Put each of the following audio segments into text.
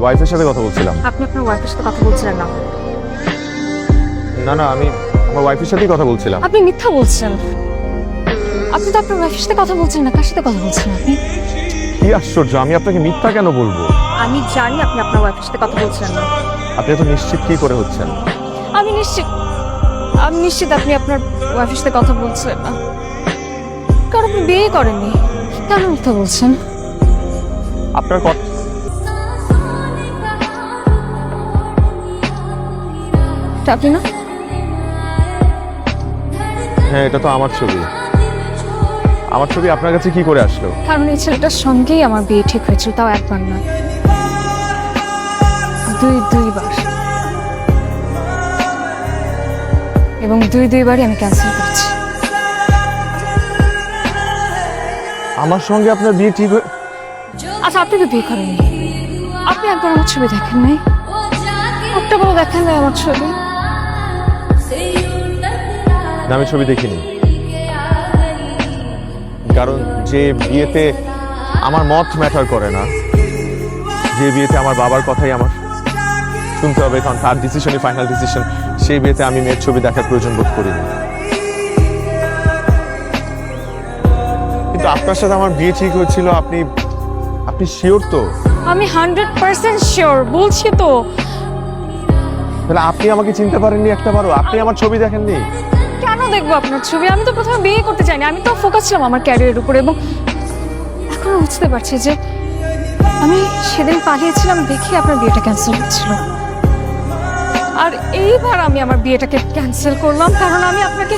ওয়াইফের সাথে কথা বলছিলাম। আপনি আপনার ওয়াইফের সাথে কথা বলছিলেন না? না না, আমি আমার ওয়াইফের সাথেই কথা বলছিলাম। আপনি মিথ্যা বলছেন। আপনি তো আপনার ওয়াইফের সাথে কথা বলছেন না। কার সাথে কথা বলছেন আপনি? কি আশ্চর্য, আমি আপনাকে মিথ্যা কেন বলবো? আমি জানি আপনি আপনার ওয়াইফের সাথে কথা বলছেন না। আপনি এত নিশ্চিত কি করে হচ্ছেন? আমি নিশ্চিত আপনি আপনার ওয়াইফের সাথে কথা বলছেন না, কারণ আপনি বিয়ে করেননি। কেন মিথ্যা বলছেন? আপনার কথা আপনি না? হ্যাঁ, এটা তো আমার ছবি। আমার ছবি আপনার কাছে কি করে আসলো? কারণ এই ছেলেটার সঙ্গেই আমার বিয়ে ঠিক হয়েছিল, তাও একবার না, দুইবার। এবং দুইবারই আমি ক্যান্সেল করেছি। আমার সঙ্গে আপনার বিয়ে ঠিক হয়ে... আচ্ছা, আপনি তো বিয়ে করেননি, আপনি একবার আমার ছবি দেখেন নাই? একটা বড় দেখেন নাই আমার ছবি? না, আমি ছবি দেখিনি। কারণ যে বিয়েতে আমার মত ম্যাটার করে না, যে বিয়েতে আমার বাবার কথাই আমার শুনতে হবে, কারণ তার ডিসিশনই ফাইনাল ডিসিশন, সেই বিয়েতে আমি মেয়ের ছবি দেখার প্রয়োজন বোধ করিনি। কিন্তু আপনার সাথে আমার বিয়ে ঠিক হয়েছিল, আপনি শিওর তো? আমি 100% শিওর, বলছি তো। তাহলে আপনি আমাকে চিনতে পারেননি একটাবারও? আপনি আমার ছবি দেখেননি? কেন দেখবো আপনার ছবি? আমি তো প্রথমে বিয়ে করতে চাইনি, আমি তো ফোকাস ছিলাম আমার ক্যারিয়ারের উপরে। এবং এখনো বুঝতে পারছি যে আমি সেদিন পালিয়েছিলাম দেখে আপনার বিয়েটা ক্যান্সেল হচ্ছিল। আর এইবার আমি আমার বিয়েটাকে ক্যান্সেল করলাম, কারণ আমি আপনাকে...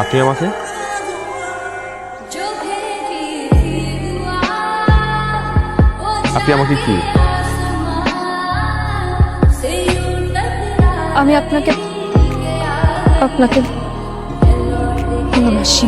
আপনি আমাকে কি? আমি আপনাকে ভালোবাসি।